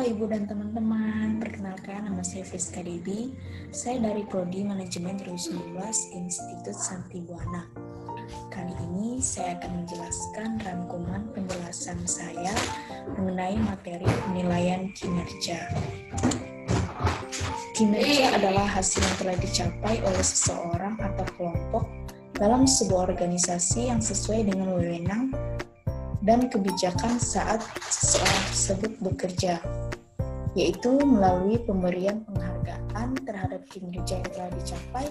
Ibu dan teman-teman, perkenalkan nama saya Fiska Debi. Saya dari Prodi Manajemen 2019 Institut Santi Buana. Kali ini saya akan menjelaskan rangkuman penjelasan saya mengenai materi penilaian kinerja. Kinerja adalah hasil yang telah dicapai oleh seseorang atau kelompok dalam sebuah organisasi yang sesuai dengan wewenang dan kebijakan saat seseorang tersebut bekerja, yaitu melalui pemberian penghargaan terhadap kinerja yang telah dicapai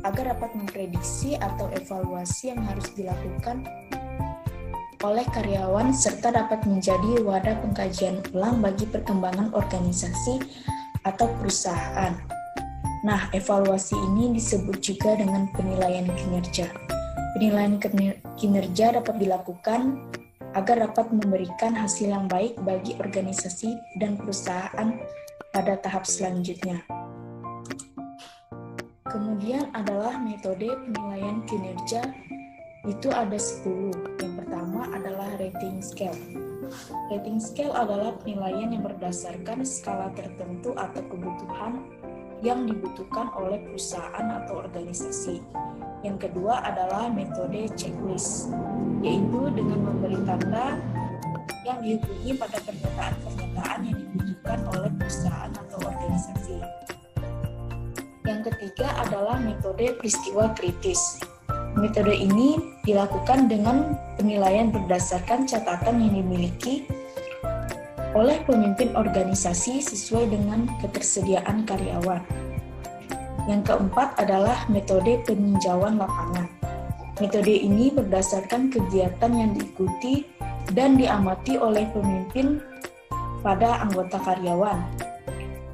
agar dapat memprediksi atau evaluasi yang harus dilakukan oleh karyawan serta dapat menjadi wadah pengkajian ulang bagi perkembangan organisasi atau perusahaan. Nah, evaluasi ini disebut juga dengan penilaian kinerja. Penilaian kinerja dapat dilakukan agar dapat memberikan hasil yang baik bagi organisasi dan perusahaan pada tahap selanjutnya. Kemudian adalah metode penilaian kinerja, itu ada 10. Yang pertama adalah rating scale. Rating scale adalah penilaian yang berdasarkan skala tertentu atau kebutuhan yang dibutuhkan oleh perusahaan atau organisasi. Yang kedua adalah metode checklist, yaitu dengan memberi tanda yang dihubungi pada pernyataan-pernyataan yang dibutuhkan oleh perusahaan atau organisasi. Yang ketiga adalah metode peristiwa kritis. Metode ini dilakukan dengan penilaian berdasarkan catatan yang dimiliki oleh pemimpin organisasi sesuai dengan ketersediaan karyawan. Yang keempat adalah metode peninjauan lapangan. Metode ini berdasarkan kegiatan yang diikuti dan diamati oleh pemimpin pada anggota karyawan.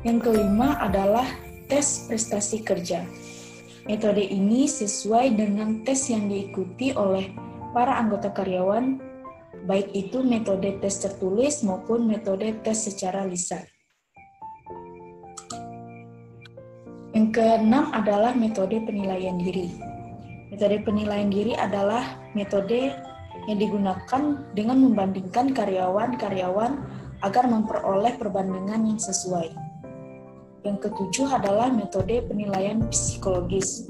Yang kelima adalah tes prestasi kerja. Metode ini sesuai dengan tes yang diikuti oleh para anggota karyawan, baik itu metode tes tertulis maupun metode tes secara lisan. Yang keenam adalah metode penilaian diri. Metode penilaian diri adalah metode yang digunakan dengan membandingkan karyawan-karyawan agar memperoleh perbandingan yang sesuai. Yang ketujuh adalah metode penilaian psikologis.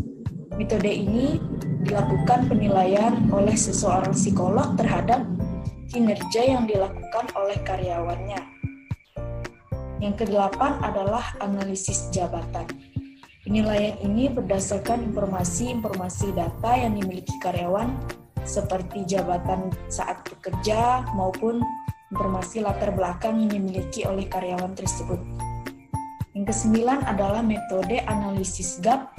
Metode ini dilakukan penilaian oleh seseorang psikolog terhadap kinerja yang dilakukan oleh karyawannya. Yang kedelapan adalah analisis jabatan. Penilaian ini berdasarkan informasi-informasi data yang dimiliki karyawan seperti jabatan saat bekerja maupun informasi latar belakang yang dimiliki oleh karyawan tersebut. Yang kesembilan adalah metode analisis gap.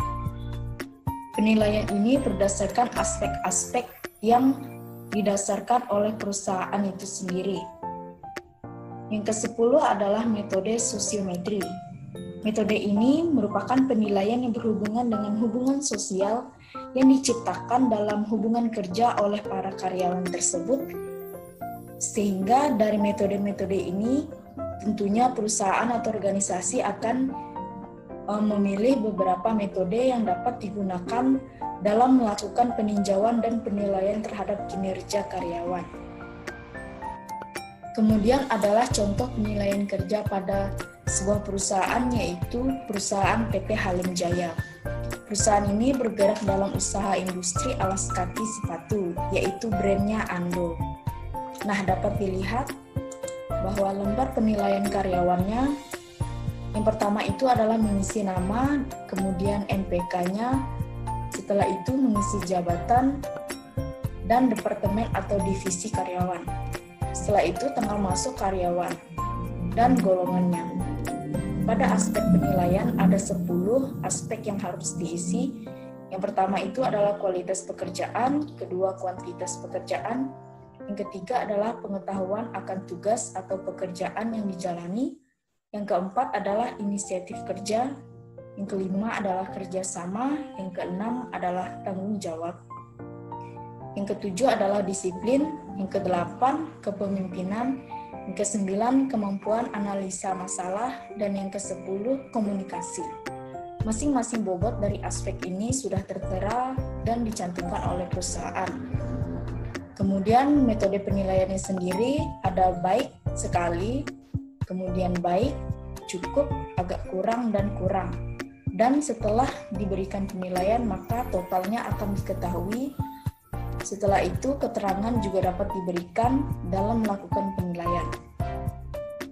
Penilaian ini berdasarkan aspek-aspek yang didasarkan oleh perusahaan itu sendiri. Yang kesepuluh adalah metode sosiometri. Metode ini merupakan penilaian yang berhubungan dengan hubungan sosial yang diciptakan dalam hubungan kerja oleh para karyawan tersebut. Sehingga dari metode-metode ini, tentunya perusahaan atau organisasi akan memilih beberapa metode yang dapat digunakan dalam melakukan peninjauan dan penilaian terhadap kinerja karyawan. Kemudian adalah contoh penilaian kerja pada sebuah perusahaan, yaitu perusahaan PT Halim Jaya. Perusahaan ini bergerak dalam usaha industri alas kaki sepatu, yaitu brandnya Ando. Nah, dapat dilihat bahwa lembar penilaian karyawannya, yang pertama itu adalah mengisi nama, kemudian NPK-nya, setelah itu mengisi jabatan dan departemen atau divisi karyawan. Setelah itu tanggal masuk karyawan dan golongannya. Pada aspek penilaian ada 10 aspek yang harus diisi. Yang pertama itu adalah kualitas pekerjaan, kedua kuantitas pekerjaan, yang ketiga adalah pengetahuan akan tugas atau pekerjaan yang dijalani, yang keempat adalah inisiatif kerja, yang kelima adalah kerjasama, yang keenam adalah tanggung jawab, yang ketujuh adalah disiplin, yang kedelapan kepemimpinan, yang kesembilan kemampuan analisa masalah, dan yang kesepuluh komunikasi. Masing-masing bobot dari aspek ini sudah tertera dan dicantumkan oleh perusahaan. Kemudian metode penilaiannya sendiri ada baik sekali, kemudian baik, cukup, agak kurang, dan kurang. Dan setelah diberikan penilaian, maka totalnya akan diketahui. Setelah itu, keterangan juga dapat diberikan dalam melakukan penilaian.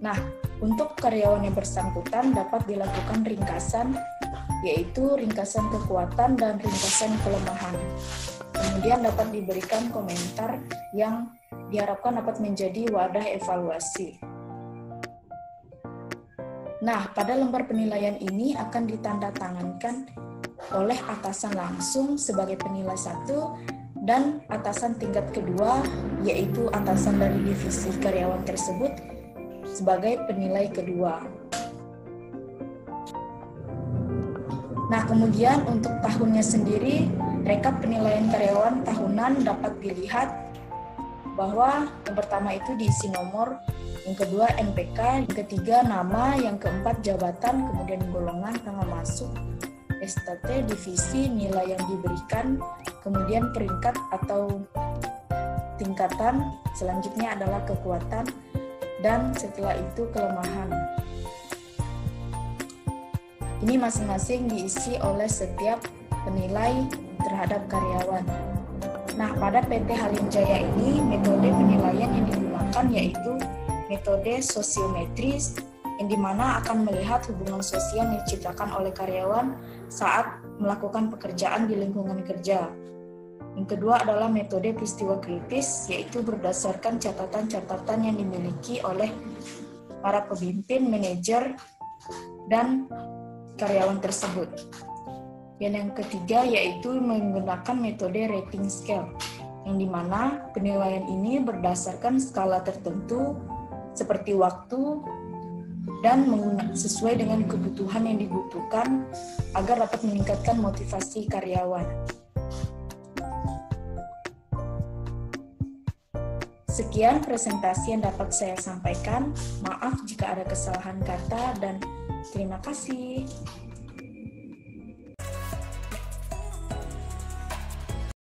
Nah, untuk karyawan yang bersangkutan dapat dilakukan ringkasan, yaitu ringkasan kekuatan dan ringkasan kelemahan. Kemudian dapat diberikan komentar yang diharapkan dapat menjadi wadah evaluasi. Nah, pada lembar penilaian ini akan ditandatangankan oleh atasan langsung sebagai penilai 1 dan atasan tingkat kedua, yaitu atasan dari divisi karyawan tersebut sebagai penilai kedua. Nah, kemudian untuk tahunnya sendiri, rekap penilaian karyawan tahunan dapat dilihat bahwa yang pertama itu diisi nomor, yang kedua NPK, yang ketiga nama, yang keempat jabatan, kemudian golongan, tanggal masuk, STT, divisi, nilai yang diberikan, kemudian peringkat atau tingkatan, selanjutnya adalah kekuatan, dan setelah itu kelemahan. Ini masing-masing diisi oleh setiap penilai terhadap karyawan. Nah, pada PT Halim Jaya ini metode penilaian yang digunakan yaitu metode sosiometris, yang dimana akan melihat hubungan sosial yang diciptakan oleh karyawan saat melakukan pekerjaan di lingkungan kerja. Yang kedua adalah metode peristiwa kritis, yaitu berdasarkan catatan-catatan yang dimiliki oleh para pemimpin, manajer, dan karyawan tersebut. Dan yang ketiga yaitu menggunakan metode rating scale, yang dimana penilaian ini berdasarkan skala tertentu seperti waktu dan sesuai dengan kebutuhan yang dibutuhkan agar dapat meningkatkan motivasi karyawan. Sekian presentasi yang dapat saya sampaikan. Maaf jika ada kesalahan kata dan terima kasih.